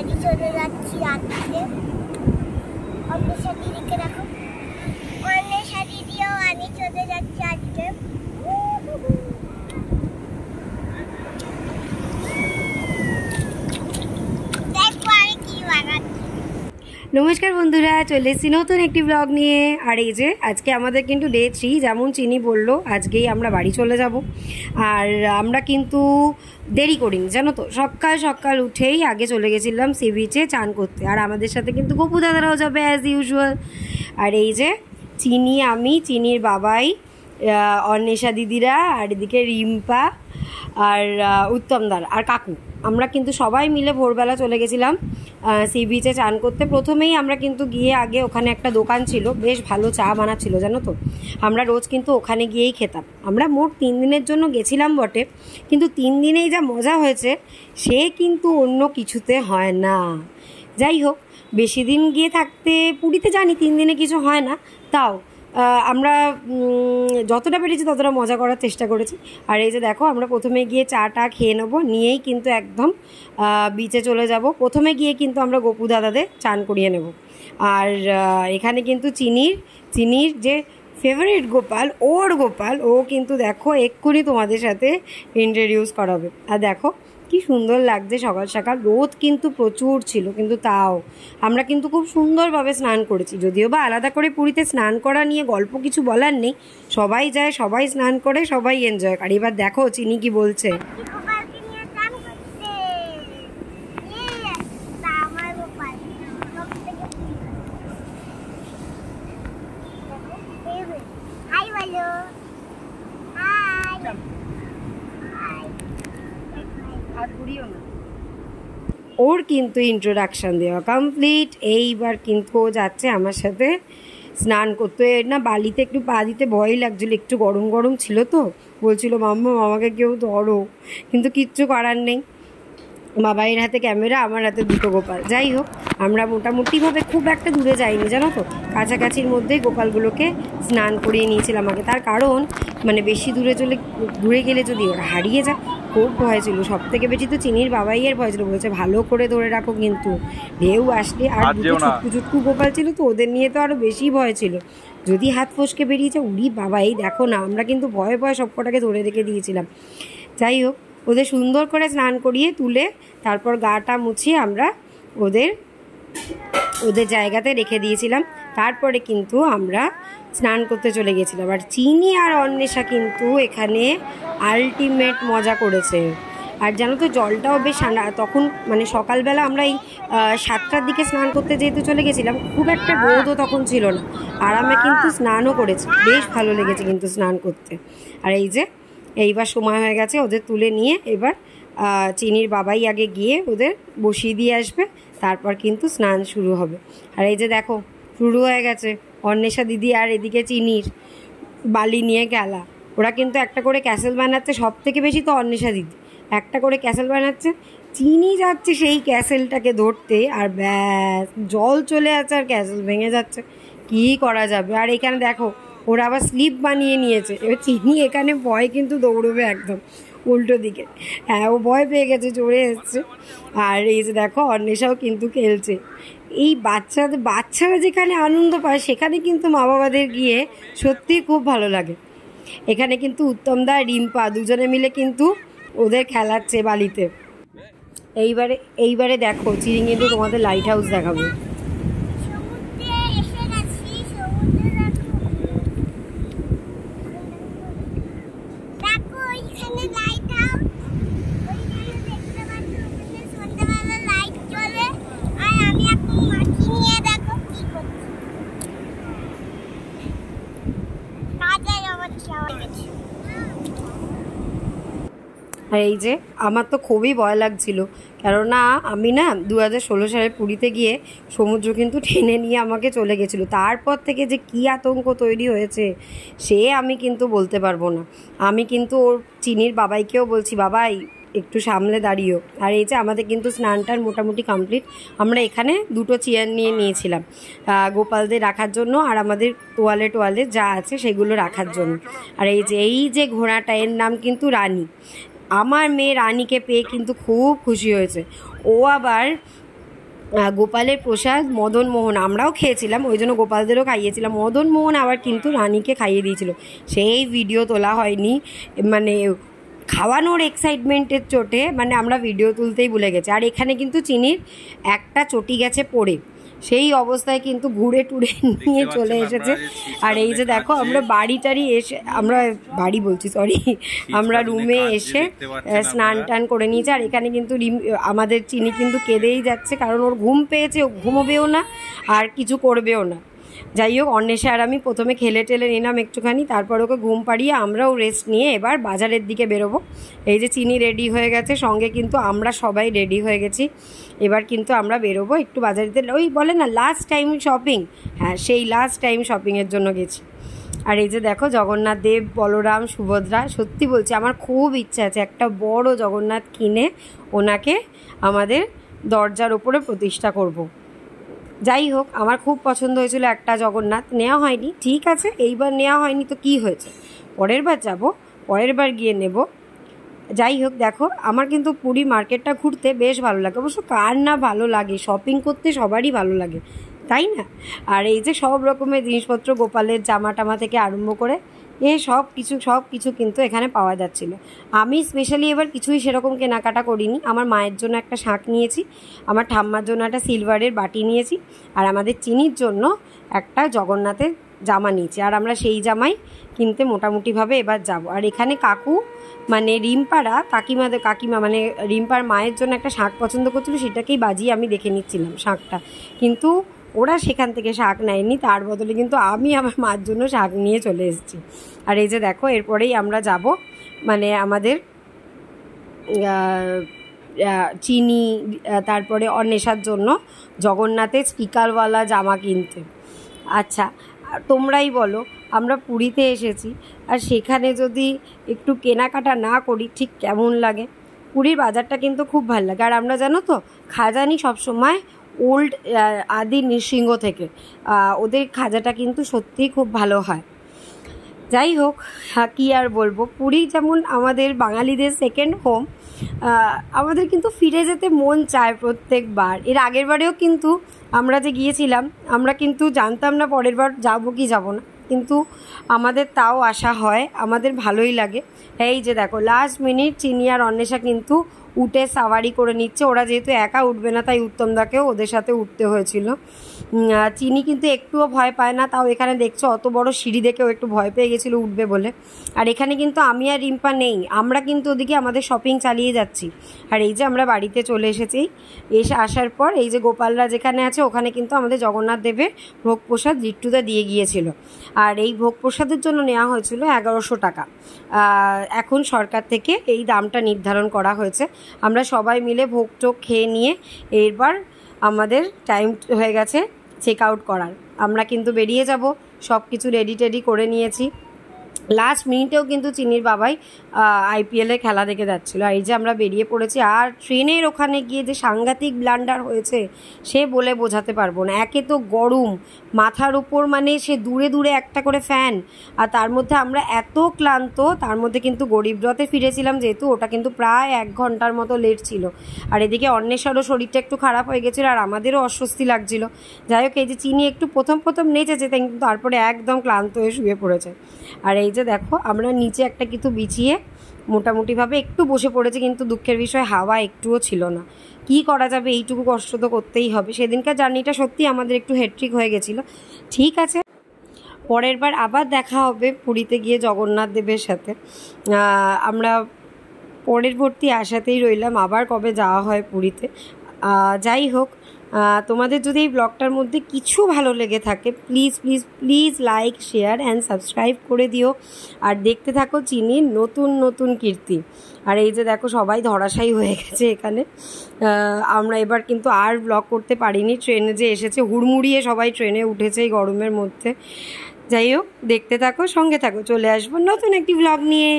বাড়ি চলে যাচ্ছি আজকে। অন্বেষা দিদিকে রাখো, অন্বেষা দিদিও আমি চলে যাচ্ছি আজকে। নমস্কার বন্ধুরা, চলে এসেছি নতুন একটি ব্লগ নিয়ে। আর এই যে আজকে আমাদের কিন্তু ডে 3, যেমন চিনি বললো আজকেই আমরা বাড়ি চলে যাব। আর আমরা কিন্তু দেরি করিনি জানো তো, সকাল সকাল উঠেই আগে চলে গেছিলাম সি বিচে চান করতে। আর আমাদের সাথে কিন্তু গপু দাদারাও যাবে অ্যাজ ইউজুয়াল। আর এই যে চিনি, আমি, চিনির বাবাই, অন্বেষা দিদিরা, আর এদিকে রিম্পা আর উত্তমদার আর কাকু, আমরা কিন্তু সবাই মিলে ভোরবেলা চলে গেছিলাম সি বিচে চান করতে। প্রথমেই আমরা কিন্তু গিয়ে আগে ওখানে একটা দোকান ছিল, বেশ ভালো চা বানাচ্ছিল জানো তো। আমরা রোজ কিন্তু ওখানে গিয়েই খেতাম। আমরা মোট 3 দিনের জন্য গেছিলাম বটে, কিন্তু 3 দিনেই যা মজা হয়েছে সে কিন্তু অন্য কিছুতে হয় না। যাই হোক, বেশি দিন গিয়ে থাকতে পুরীতে জানি 3 দিনে কিছু হয় না, তাও আমরা যতটা পেরেছি ততটা মজা করার চেষ্টা করেছি। আর এই যে দেখো, আমরা প্রথমে গিয়ে চাটা খেয়ে নেবো, নিয়েই কিন্তু একদম বিচে চলে যাব। প্রথমে গিয়ে কিন্তু আমরা গপু দাদাদের চান করিয়ে নেব। আর এখানে কিন্তু চিনির যে ফেভারিট গোপাল, গোপাল ও কিন্তু দেখো এক্ষুনি তোমাদের সাথে ইন্ট্রোডিউস করাবে। আর দেখো কি সুন্দর লাগছে সকাল সকাল। রোদ কিন্তু প্রচুর ছিল, কিন্তু তাও আমরা কিন্তু খুব সুন্দরভাবে স্নান করেছি। যদিও বা আলাদা করে পুরীতে স্নান করা নিয়ে গল্প কিছু বলার নেই, সবাই যায়, সবাই স্নান করে, সবাই এনজয় করে। এবার দেখো চিনি কি বলছে। ওর কিন্তু ইন্ট্রোডাকশান দেওয়া কমপ্লিট। এইবার কিন্তু ও যাচ্ছে আমার সাথে স্নান করতে। না বালিতে একটু পা দিতে ভয় লাগছিলো, একটু গরম গরম ছিল তো, বলছিল মাম্মা আমাকে কেউ ধরো, কিন্তু কিচ্ছু করার নেই। বাবাইয়ের হাতে ক্যামেরা, আমার হাতে দুটো গোপাল। যাই হোক, আমরা মোটামুটিভাবে খুব একটা দূরে যাইনি জানো তো, কাছাকাছির মধ্যেই গোপালগুলোকে স্নান করিয়ে নিয়েছিলাম আগে। তার কারণ মানে বেশি দূরে গেলে যদি ওরা হারিয়ে যায়, খুব ভয় ছিল। সব থেকে বেশি তো চিনির বাবাইয়ের ভয় ছিল, বলেছে ভালো করে ধরে রাখো কিন্তু ঢেউ আসলে। আর দুটো চুটকু গোপাল ছিল তো, ওদের নিয়ে তো আরও বেশি ভয় ছিল, যদি হাত ফসকে বেরিয়েছে। উড়ি বাবা, এই দেখো না, আমরা কিন্তু ভয়ে সব কটাকে ধরে রেখে দিয়েছিলাম। যাই হোক, ওদের সুন্দর করে স্নান করিয়ে তুলে তারপর গাটা মুছিয়ে আমরা ওদের জায়গাতে রেখে দিয়েছিলাম। তারপরে কিন্তু আমরা স্নান করতে চলে গেছিলাম। আর চিনি আর অন্বেষা কিন্তু এখানে আলটিমেট মজা করেছে। আর জানো তো, জলটাও বেশ ঠান্ডা। তখন মানে সকালবেলা আমরা এই 7টার দিকে স্নান করতে যেহেতু চলে গেছিলাম, খুব একটা রোদও তখন ছিল না। আরামে কিন্তু স্নানও করেছি, বেশ ভালো লেগেছে কিন্তু স্নান করতে। আর এই যে এইবার সময় হয়ে গেছে ওদের তুলে নিয়ে, এবার চিনির বাবাই আগে গিয়ে ওদের বসিয়ে দিয়ে আসবে, তারপর কিন্তু স্নান শুরু হবে। আর এই যে দেখো শুরু হয়ে গেছে অন্বেষা দিদি আর এদিকে চিনির বালি নিয়ে খেলা। ওরা কিন্তু একটা করে ক্যাসেল বানাচ্ছে, সব থেকে বেশি তো অন্বেষা দিদি একটা করে ক্যাসেল বানাচ্ছে। চিনি যাচ্ছে সেই ক্যাসেলটাকে ধরতে, আর ব্যাস জল চলে যাচ্ছে আর ক্যাসেল ভেঙে যাচ্ছে, কী করা যাবে। আর এখানে দেখো ওরা আবার স্লিপ বানিয়ে নিয়েছে। এবার চিনি এখানে ভয় কিন্তু দৌড়বে একদম উল্টো দিকে। হ্যাঁ, ও ভয় পেয়ে গেছে, চড়ে এসছে। আর এই যে দেখো অন্বেষাও কিন্তু খেলছে। এই বাচ্চারা যেখানে আনন্দ পায়, সেখানে কিন্তু মা বাবাদের গিয়ে সত্যিই খুব ভালো লাগে। এখানে কিন্তু উত্তমদা রিম্পা দুজনে মিলে কিন্তু ওদের খেলাচ্ছে বালিতে। এইবারে দেখো চিনি কিন্তু তোমাদের লাইট হাউস দেখাবো। আর এই যে আমার তো খুবই ভয় লাগছিল, কেননা আমি না 2016 সালে পুরীতে গিয়ে সমুদ্র কিন্তু টেনে নিয়ে আমাকে চলে গেছিলো। তারপর থেকে যে কী আতঙ্ক তৈরি হয়েছে সে আমি কিন্তু বলতে পারবো না। আমি কিন্তু ওর চিনির বাবাইকেও বলছি, বাবাই একটু সামলে দাঁড়িয়েও। আর এই যে আমাদের কিন্তু স্নানটার মোটামুটি কমপ্লিট। আমরা এখানে দুটো চেয়ার নিয়ে নিয়েছিলাম গোপালদের রাখার জন্য, আর আমাদের তোয়ালে যা আছে সেগুলো রাখার জন্য। আর এই যে ঘোড়াটা, এর নাম কিন্তু রানী। আমার মেয়ে রানীকে পেয়ে কিন্তু খুব খুশি হয়েছে। ও আবার গোপালের প্রসাদ মদনমোহন আমরাও খেয়েছিলাম, ওই জন্য গোপালদেরও খাইয়েছিলাম। মদনমোহন আবার কিন্তু রানীকে খাইয়ে দিয়েছিল, সেই ভিডিও তোলা হয়নি, মানে খাওয়ানোর এক্সাইটমেন্টের চোটে মানে আমরা ভিডিও তুলতেই ভুলে গেছি। আর এখানে কিন্তু চিনির একটা চটি গেছে পড়ে, সেই অবস্থায় কিন্তু ঘুরে টুরে নিয়ে চলে এসেছে। আর এই যে দেখো আমরা বাড়ি এসে, আমরা বাড়ি বলছি সরি, আমরা রুমে এসে স্নান টান করে নিয়েছি। আর এখানে কিন্তু আমাদের চিনি কিন্তু কেঁদেই যাচ্ছে, কারণ ওর ঘুম পেয়েছে, ও ঘুমোবেও না আর কিছু করবেও না। যাই হোক, অন্বেষা আর আমি প্রথমে খেলে টেলে নিলাম একটুখানি, তারপর ওকে ঘুম পাড়িয়ে আমরাও রেস্ট নিয়ে এবার বাজারের দিকে বেরোবো। এই যে চিনি রেডি হয়ে গেছে, সঙ্গে কিন্তু আমরা সবাই রেডি হয়ে গেছি। এবার কিন্তু আমরা বেরোবো একটু বাজারেতে, ওই বলে না লাস্ট টাইম শপিং, হ্যাঁ সেই লাস্ট টাইম শপিংয়ের জন্য গেছি। আর এই যে দেখো জগন্নাথ দেব, বলরাম, সুভদ্রা, সত্যি বলছি আমার খুব ইচ্ছা আছে একটা বড় জগন্নাথ কিনে ওনাকে আমাদের দরজার ওপরে প্রতিষ্ঠা করব। যাই হোক, আমার খুব পছন্দ হয়েছিল একটা জগন্নাথ, নেওয়া হয়নি, ঠিক আছে এইবার নেওয়া হয়নি তো কি হয়েছে, পরের বার যাব, পরের বার গিয়ে নেব। যাই হোক, দেখো আমার কিন্তু পুরী মার্কেটটা ঘুরতে বেশ ভালো লাগে, অবশ্য কার না ভালো লাগে, শপিং করতে সবারই ভালো লাগে, তাই না? আর এই যে সব রকমের জিনিসপত্র, গোপালের জামা টামা থেকে আরম্ভ করে সব কিছু কিন্তু এখানে পাওয়া যাচ্ছিলো। আমি স্পেশালি এবার কিছুই সেরকম কেনাকাটা করিনি, আমার মায়ের জন্য একটা শাঁখ নিয়েছি, আমার ঠাম্মার জন্য একটা সিলভারের বাটি নিয়েছি, আর আমাদের চিনির জন্য একটা জগন্নাথের জামা নিয়েছি। আর আমরা সেই জামাই কিনতে মোটামুটিভাবে এবার যাব। আর এখানে কাকু মানে কাকিমা মানে রিম্পার মায়ের জন্য একটা শাঁখ পছন্দ করছিল, সেটাকেই বাজিয়ে আমি দেখে নিচ্ছিলাম শাঁখটা, কিন্তু ওরা সেখান থেকে শাক নেয়নি, তার বদলে কিন্তু আমি আমার মার জন্য শাক নিয়ে চলে এসেছি। আর এই যে দেখো এরপরেই আমরা যাব মানে আমাদের চিনি তারপরে অন্বেষার জন্য জগন্নাথের স্টিকারওয়ালা জামা কিনতে। আচ্ছা তোমরাই বলো, আমরা পুরীতে এসেছি আর সেখানে যদি একটু কেনাকাটা না করি ঠিক কেমন লাগে? পুরীর বাজারটা কিন্তু খুব ভালো লাগে। আর আমরা জানো তো খাজা নিই সবসময় ওল্ড আদি নৃসিংহ থেকে, ওদের খাজাটা কিন্তু সত্যিই খুব ভালো হয়। যাই হোক, কী আর বলবো, পুরী যেমন আমাদের বাঙালিদের সেকেন্ড হোম, আমাদের কিন্তু ফিরে যেতে মন চায় প্রত্যেকবার। এর আগের বারেও কিন্তু আমরা যে গিয়েছিলাম, আমরা কিন্তু জানতাম না পরের বার যাবো কি যাবো না, কিন্তু আমাদের তাও আশা হয়, আমাদের ভালোই লাগে। এই যে দেখো লাস্ট মিনিট চিনি আর অন্বেষা কিন্তু উঠে সাওয়ারি করে নিচ্ছে, ওরা যেহেতু একা উঠবে না তাই উত্তমদাকেও ওদের সাথে উঠতে হয়েছিল। চিনি কিন্তু একটুও ভয় পায় না, তাও এখানে দেখছো অত বড় সিঁড়ি দেখেও একটু ভয় পেয়ে গেছিলো উঠবে বলে। আর এখানে কিন্তু আমি আর রিম্পা নেই, আমরা কিন্তু ওদিকে আমাদের শপিং চালিয়ে যাচ্ছি। আর এই যে আমরা বাড়িতে চলে এসেছি, আসার পর এই যে গোপালরা যেখানে আছে ওখানে কিন্তু আমাদের জগন্নাথ দেবের ভোগ প্রসাদ জিট্টুদা দিয়ে গিয়েছিল। আর এই ভোগ প্রসাদের জন্য নেওয়া হয়েছিল 1100 টাকা, এখন সরকার থেকে এই দামটা নির্ধারণ করা হয়েছে। আমরা সবাই মিলে ভোগ টোগ খেয়ে নিয়ে এরপর আমাদের টাইম হয়ে গেছে চেক আউট করার, আমরা কিন্তু বেরিয়ে যাব। সব কিছু রেডি টেডি করে নিয়েছি, লাস্ট মিনিটেও কিন্তু চিনির বাবাই আইপিএলে খেলা দেখে যাচ্ছিলো। এই যে আমরা বেরিয়ে পড়েছি, আর ট্রেনের ওখানে গিয়ে যে সাংঘাতিক ব্লান্ডার হয়েছে সে বলে বোঝাতে পারবো না। একে তো গরম, মাথার উপর মানে সে দূরে দূরে একটা করে ফ্যান, আর তার মধ্যে আমরা এত ক্লান্ত, তার মধ্যে কিন্তু গরিবরথে ফিরেছিলাম যেহেতু, ওটা কিন্তু প্রায় 1 ঘন্টার মতো লেট ছিল। আর এদিকে অন্বেষারও শরীরটা একটু খারাপ হয়ে গেছিলো, আর আমাদেরও অস্বস্তি লাগছিলো। যাই হোক, এই যে চিনি একটু প্রথম নেচেছে, কিন্তু তারপরে একদম ক্লান্ত হয়ে শুয়ে পড়েছে। আর এই যে দেখো আমরা নিচে একটা কিছু বিছিয়ে মোটামুটিভাবে একটু বসে পড়েছি, কিন্তু দুঃখের বিষয় হাওয়া একটুও ছিল না। কি করা যাবে, এইটুকু কষ্ট তো করতেই হবে। সেদিনকার জার্নিটা সত্যি আমাদের একটু হেট্রিক হয়ে গেছিলো। ঠিক আছে, পরের বার আবার দেখা হবে পুরীতে গিয়ে জগন্নাথ দেবের সাথে। আমরা পরবর্তী আশাতেই রইলাম আবার কবে যাওয়া হয় পুরীতে। যাই হোক, তোমাদের যদি এই ব্লগটার মধ্যে কিছু ভালো লেগে থাকে please please please like, share and subscribe করে দিও। আর দেখতে থাকো চিনির নতুন কীর্তি। আর এই যে দেখো সবাই ধরাশায়ী হয়ে গেছে এখানে। আমরা এবার কিন্তু আর ব্লগ করতে পারিনি, ট্রেনে যে এসেছে হুড়মুড়িয়ে সবাই ট্রেনে উঠেছে এই গরমের মধ্যে। যাই হোক, দেখতে থাকো, সঙ্গে থাকো, চলে আসবো নতুন একটি ব্লগ নিয়ে।